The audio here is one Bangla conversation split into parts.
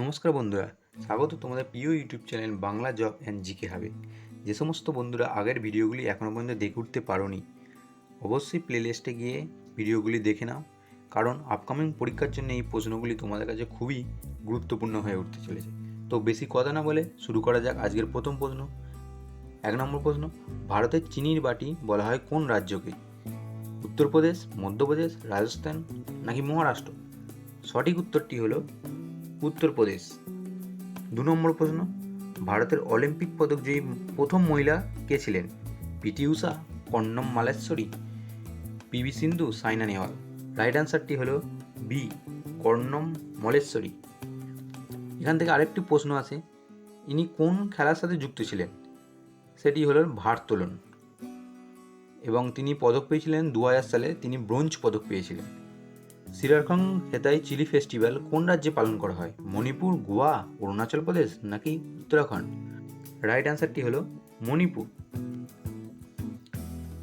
নমস্কার বন্ধুরা, স্বাগত তোমাদের প্রিয় YouTube channel Bangla job and GK হাবে। যে সমস্ত বন্ধুরা আগের ভিডিওগুলি এখনও পর্যন্ত দেখে উঠতে পারোনি, অবশ্যই প্লেলিস্টে গিয়ে ভিডিওগুলি দেখে নাও, কারণ আপকামিং পরীক্ষার জন্য এই প্রশ্নগুলি তোমাদের কাছে খুবই গুরুত্বপূর্ণ হয়ে উঠতে চলেছে। তো বেশি কথা না বলে শুরু করা যাক আজকের প্রথম প্রশ্ন। 1 নম্বর প্রশ্ন, ভারতের চিনির বাটি বলা হয় কোন রাজ্যকে? উত্তরপ্রদেশ, মধ্যপ্রদেশ, রাজস্থান নাকি মহারাষ্ট্র? সঠিক উত্তরটি হলো উত্তরপ্রদেশ। 2 নম্বর প্রশ্ন, ভারতের অলিম্পিক পদকজয়ী প্রথম মহিলা কে ছিলেন? পিটি ঊষা, কর্ণম মালেশ্বরী, পিভি সিন্ধু, সাইনা নেহওয়াল? রাইট অ্যান্সারটি হলো বি, কর্ণম মলেশ্বরী। এখান থেকে আরেকটি প্রশ্ন আছে, ইনি কোন খেলার সাথে যুক্ত ছিলেন? সেটি হলো ভারোত্তোলন, এবং তিনি পদক পেয়েছিলেন 2000 সালে, তিনি ব্রোঞ্জ পদক পেয়েছিলেন। সিরারখং হেতাই চিলি ফেস্টিভ্যাল কোন রাজ্যে পালন করা হয়? মণিপুর, গোয়া, অরুণাচল প্রদেশ নাকি উত্তরাখণ্ড? রাইট অ্যান্সারটি হলো মণিপুর।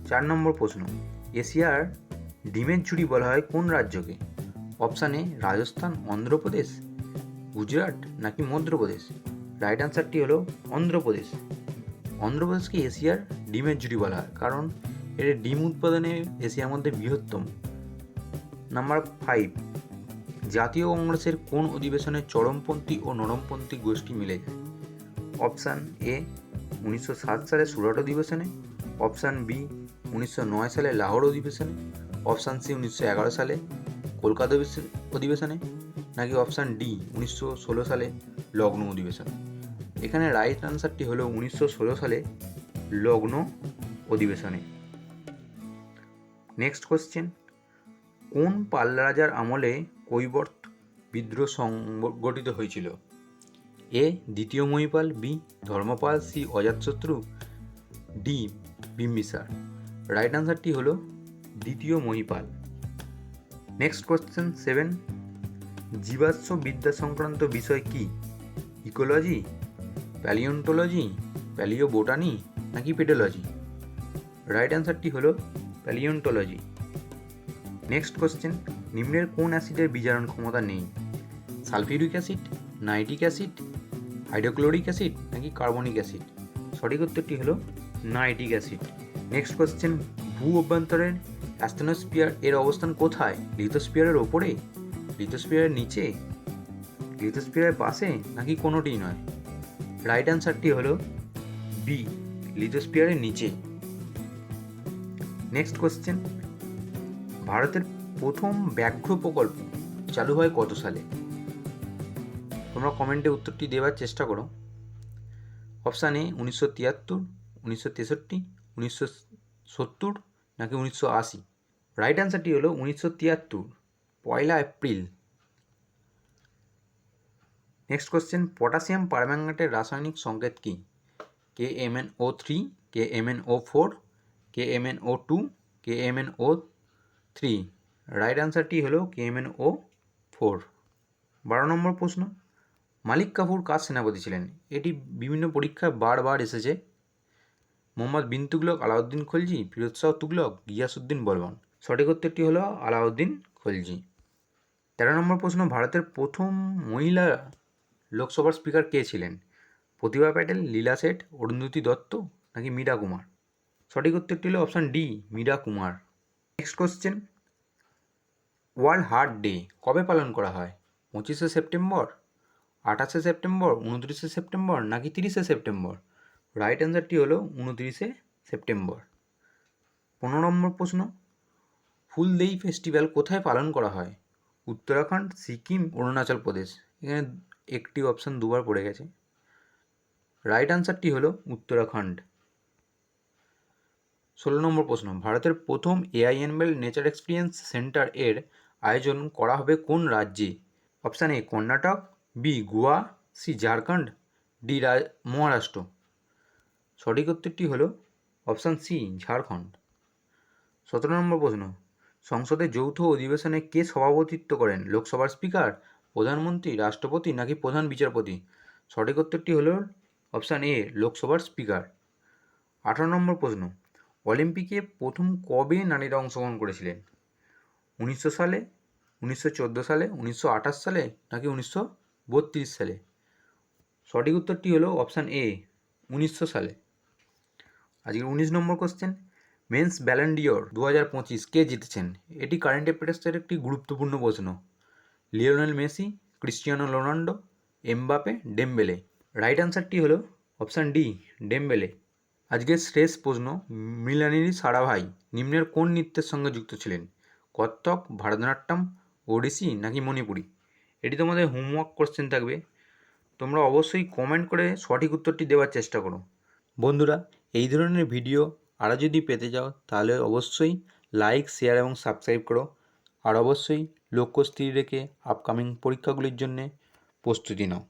4 নম্বর প্রশ্ন, এশিয়ার ডিমের ঝুড়ি বলা হয় কোন রাজ্যকে? অপশান এ রাজস্থান, অন্ধ্রপ্রদেশ, গুজরাট নাকি মধ্যপ্রদেশ? রাইট অ্যান্সারটি হলো অন্ধ্রপ্রদেশ। অন্ধ্রপ্রদেশকে এশিয়ার ডিমের ঝুড়ি বলা হয় কারণ এর ডিম উৎপাদনে এশিয়ার মধ্যে বৃহত্তম। নাম্বার 5, জাতীয় কংগ্রেসের কোন অধিবেশনে চরমপন্থী ও নরমপন্থী গোষ্ঠী মিলে যায়? অপশান এ 1907 সালে সুরাট অধিবেশনে, অপশান বি 1909 সালে লাহোর অধিবেশনে, অপশান সি 1911 সালে কলকাতা অধিবেশনে নাকি অপশান ডি 1916 সালে লখনৌ অধিবেশনে? এখানে রাইট আনসারটি হলো 1916 সালে লখনৌ অধিবেশনে। নেক্সট কোশ্চেন, কোন পাল রাজার আমলে কৈবর্ত বিদ্রোহ সংগঠিত হয়েছিল? এ দ্বিতীয় মহিপাল, বি ধর্মপাল, সি অজাতশত্রু, ডি বিম্বিসার? রাইট আনসারটি হলো দ্বিতীয় মহিপাল। নেক্সট কোশ্চেন 7, জীবাশ্ম বিদ্যা সংক্রান্ত বিষয় কি? ইকোলজি, প্যালিওন্টোলজি, প্যালিওবোটানি নাকি পেডোলজি? রাইট অ্যান্সারটি হলো প্যালিওন্টোলজি। নেক্সট কোশ্চেন, নিম্নের কোন অ্যাসিডের বিজারণ ক্ষমতা নেই? Sulphuric acid, nitric acid, hydrochloric acid নাকি কার্বনিক অ্যাসিড? সঠিক উত্তরটি হলো নাইট্রিক অ্যাসিড। নেক্সট কোশ্চেন, ভূ অভ্যন্তরের অ্যাস্টেনোস্ফিয়ার এর অবস্থান কোথায়? লিথোস্ফিয়ারের ওপরে, লিথোস্ফিয়ারের নিচে, লিথোস্ফিয়ারের পাশে নাকি কোনোটিই নয়? রাইট অ্যান্সারটি হলো বি, লিথোস্ফিয়ারের নিচে। নেক্সট কোশ্চেন, ভারতের প্রথম ব্যাঘ্র প্রকল্প চালু হয় কত সালে? তোমরা কমেন্টে উত্তরটি দেওয়ার চেষ্টা করো। অপশান এ 1973, 1963, 1970 নাকি 1980? রাইট অ্যান্সারটি হলো 1973, 1 এপ্রিল। নেক্সট কোশ্চেন, পটাশিয়াম পারম্যাঙ্গানেটের রাসায়নিক সংকেত কি? KMnO3, KMnO4, KMnO2, KMnO3? Right অ্যান্সারটি হলো KMnO4। 12 নম্বর প্রশ্ন, মালিক কাফুর কার সেনাপতি ছিলেন? এটি বিভিন্ন পরীক্ষায় বারবার এসেছে। মোহাম্মদ বিন তুগলক, আলাউদ্দিন খলজি, ফিরোজ শাহ তুগলক, গিয়াসউদ্দিন বলবন? সঠিক উত্তরটি হলো আলাউদ্দিন খলজি। 13 নম্বর প্রশ্ন, ভারতের প্রথম মহিলা লোকসভার স্পিকার কে ছিলেন? প্রতিভা প্যাটেল, লীলা শেঠ, অরুন্ধতী দত্ত নাকি মীরা কুমার? সঠিক উত্তরটি হলো option D, Meera Kumar. Next question, world heart day কবে পালন করা হয়? 25শে সেপ্টেম্বর, 28শে সেপ্টেম্বর, 29শে সেপ্টেম্বর নাকি 30শে সেপ্টেম্বর? রাইট অ্যান্সারটি হলো 29শে সেপ্টেম্বর। 15 নম্বর প্রশ্ন, ফুলদেই ফেস্টিভ্যাল কোথায় পালন করা হয়? উত্তরাখণ্ড, সিকিম, অরুণাচল প্রদেশ? এখানে একটি অপশান দুবার পড়ে গেছে। রাইট অ্যান্সারটি হলো উত্তরাখণ্ড। 16 নম্বর প্রশ্ন, ভারতের প্রথম AINML নেচার এক্সপিরিয়েন্স সেন্টার এর আয়োজন করা হবে কোন রাজ্যে? Option A Karnataka, B Goa, C Jharkhand, D Maharashtra? সঠিক উত্তরটি হলো অপশান সি, ঝাড়খণ্ড। 17 নম্বর প্রশ্ন, সংসদের যৌথ অধিবেশনে কে সভাপতিত্ব করেন? লোকসভার স্পিকার, প্রধানমন্ত্রী, রাষ্ট্রপতি নাকি প্রধান বিচারপতি? সঠিক উত্তরটি হলো অপশান এ, লোকসভার স্পিকার। 18 নম্বর প্রশ্ন, অলিম্পিকে প্রথম কবে নারীরা অংশগ্রহণ করেছিলেন? 1900 সালে, 1914 সালে, 1928 সালে নাকি 19 32 সালে। সঠিক উত্তরটি হলো অপশান এ 1900 সালে। আজকের 19 নম্বর কোশ্চেন, মেন্স ব্যালন ডিওর 2025 কে জিতেছেন? এটি কারেন্ট অ্যাফেয়ার্সের একটি গুরুত্বপূর্ণ প্রশ্ন। Lionel Messi, Cristiano Ronaldo, Mbappe, Dembele. Right আনসারটি হলো অপশান ডি ডেমবেলে। আজকের শেষ প্রশ্ন, মৃণালিনী সারাভাই নিম্নের কোন নৃত্যের সঙ্গে যুক্ত ছিলেন? কত্থক, ভারতনাট্যম, ওড়িশি নাকি মণিপুরি? এটি তোমাদের হোমওয়ার্ক কোশ্চেন থাকবে, তোমরা অবশ্যই কমেন্ট করে সঠিক উত্তরটি দেওয়ার চেষ্টা করো। বন্ধুরা, এই ধরনের ভিডিও আরও যদি পেতে চাও তাহলে অবশ্যই লাইক, শেয়ার এবং সাবস্ক্রাইব করো। আর অবশ্যই লক্ষ্য স্থির রেখে আপকামিং পরীক্ষাগুলির জন্যে প্রস্তুতি নাও।